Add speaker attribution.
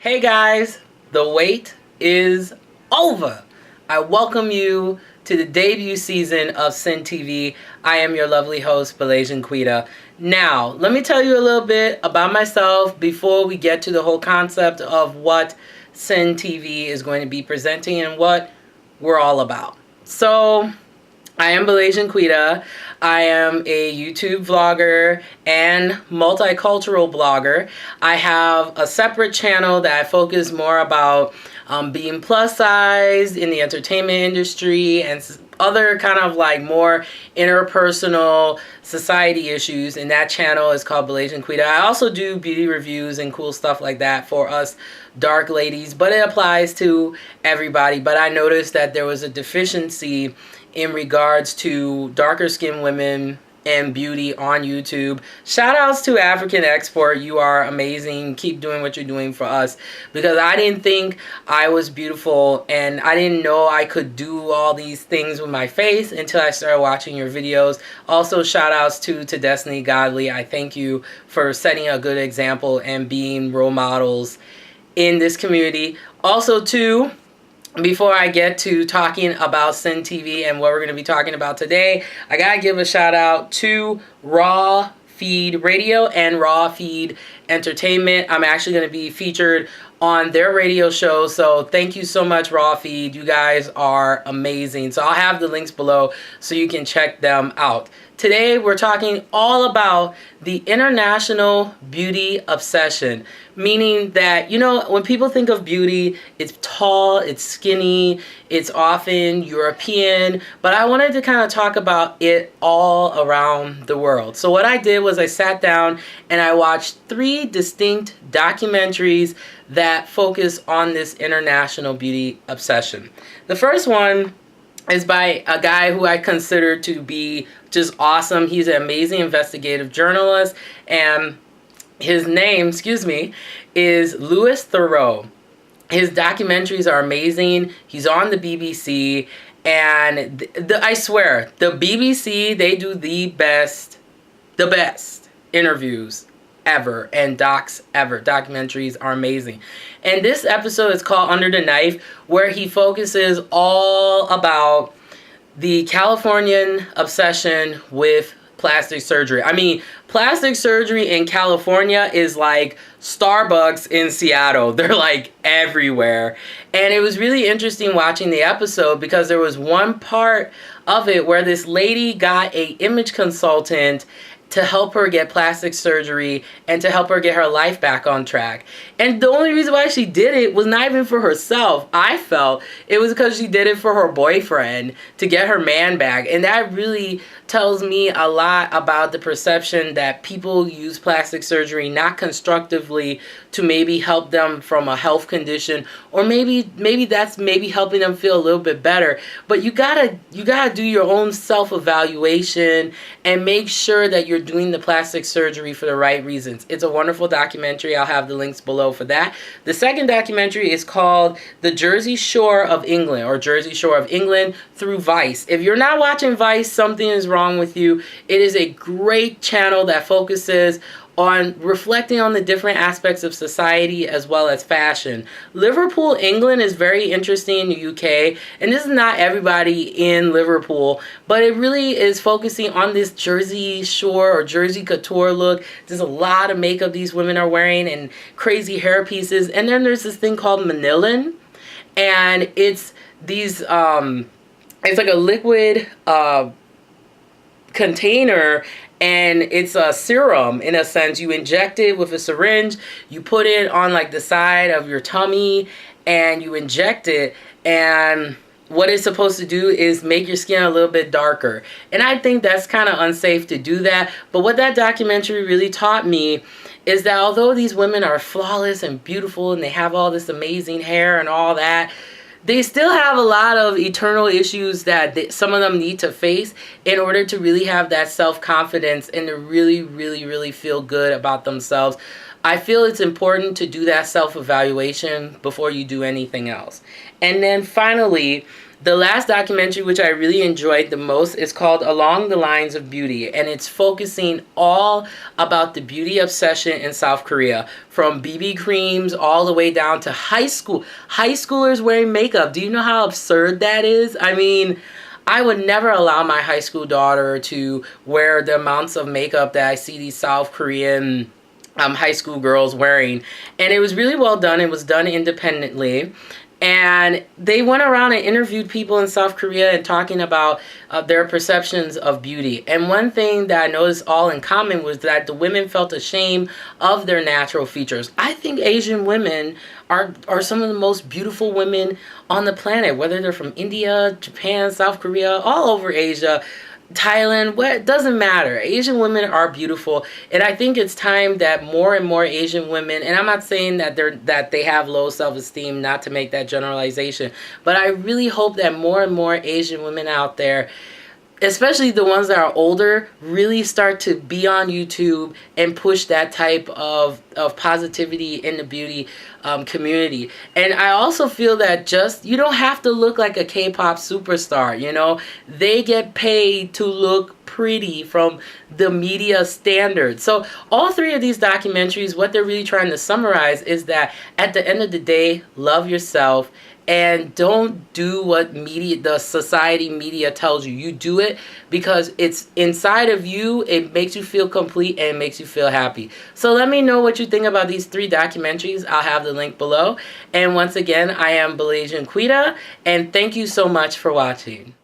Speaker 1: Hey guys, the wait is over. I welcome you to the debut season of Sin TV. I am your lovely host, Malaysian Quita. Now, let me tell you a little bit about myself before we get to the whole concept of what Sin TV is going to be presenting and what we're all about. So, I am Malaysian Quita. I am a YouTube vlogger and multicultural blogger. I have a separate channel that I focus more about being plus size in the entertainment industry and other kind of like more interpersonal society issues, and that channel is called Malaysian Quita. I also do beauty reviews and cool stuff like that for us dark ladies, but it applies to everybody. But I noticed that there was a deficiency in regards to darker skinned women and beauty on YouTube. Shout outs to African Export. You are amazing. Keep doing what you're doing for us, because I didn't think I was beautiful and I didn't know I could do all these things with my face until I started watching your videos. Also, shout outs to Destiny Godly. I thank you for setting a good example and being role models in this community. Also, too, before I get to talking about Sin TV and what we're going to be talking about today, I got to give a shout out to Raw Feed Radio and Raw Feed Entertainment. I'm actually going to be featured on their radio show, so thank you so much, Raw Feed. You guys are amazing. So I'll have the links below so you can check them out. Today we're talking all about the international beauty obsession, meaning that, you know, when people think of beauty, it's tall, it's skinny, it's often European, but I wanted to kind of talk about it all around the world. So what I did was I sat down and I watched 3 distinct documentaries that focus on this international beauty obsession. The first one is by a guy who I consider to be just awesome. He's an amazing investigative journalist, and his name, is Louis Theroux. His documentaries are amazing. He's on the BBC, and I swear, the BBC, they do the best interviews ever and docs ever. Documentaries are amazing. And this episode is called Under the Knife, where he focuses all about the Californian obsession with plastic surgery. I mean, plastic surgery in California is like Starbucks in Seattle. They're like everywhere. And it was really interesting watching the episode because there was one part of it where this lady got a image consultant to help her get plastic surgery and to help her get her life back on track. And the only reason why she did it was not even for herself. I felt it was because she did it for her boyfriend to get her man back. And that really tells me a lot about the perception that people use plastic surgery not constructively to maybe help them from a health condition, or maybe that's helping them feel a little bit better. But you gotta do your own self-evaluation and make sure that you're doing the plastic surgery for the right reasons. It's a wonderful documentary. I'll have the links below for that. The second documentary is called The Jersey Shore of England, or Jersey Shore of England, through Vice. If you're not watching Vice, something is wrong with you. It is a great channel that focuses on reflecting on the different aspects of society as well as fashion. Liverpool, England is very interesting in the UK, and this is not everybody in Liverpool, but it really is focusing on this Jersey Shore or Jersey couture look. There's a lot of makeup these women are wearing and crazy hair pieces. And then there's this thing called Manilin, and it's these it's like a liquid container, and it's a serum in a sense. You inject it with a syringe, you put it on like the side of your tummy, and you inject it, and what it's supposed to do is make your skin a little bit darker. And I think that's kind of unsafe to do that. But what that documentary really taught me is that although these women are flawless and beautiful and they have all this amazing hair and all that, they still have a lot of eternal issues that some of them need to face in order to really have that self-confidence and to really, really, really feel good about themselves. I feel it's important to do that self-evaluation before you do anything else. And then finally, The last documentary, which I really enjoyed the most, is called Along the Lines of Beauty, and it's focusing all about the beauty obsession in South Korea, from BB creams all the way down to high schoolers wearing makeup. Do you know how absurd that is? I mean, I would never allow my high school daughter to wear the amounts of makeup that I see these South Korean high school girls wearing. And it was really well done. It was done independently. And they went around and interviewed people in South Korea and talking about their perceptions of beauty. And one thing that I noticed all in common was that the women felt ashamed of their natural features. I think Asian women are some of the most beautiful women on the planet, whether they're from India, Japan, South Korea, all over Asia. Thailand, what, it doesn't matter. Asian women are beautiful, and I think it's time that more and more Asian women, and I'm not saying that they have low self-esteem, not to make that generalization, but I really hope that more and more Asian women out there, especially the ones that are older, really start to be on YouTube and push that type of positivity in the beauty community. And I also feel that you don't have to look like a K-pop superstar, you know? They get paid to look pretty from the media standards. So all three of these documentaries, what they're really trying to summarize is that at the end of the day, love yourself. And don't do what the society media tells you. You do it because it's inside of you. It makes you feel complete and it makes you feel happy. So let me know what you think about these 3 documentaries. I'll have the link below. And once again, I am Malaysian Quita, and thank you so much for watching.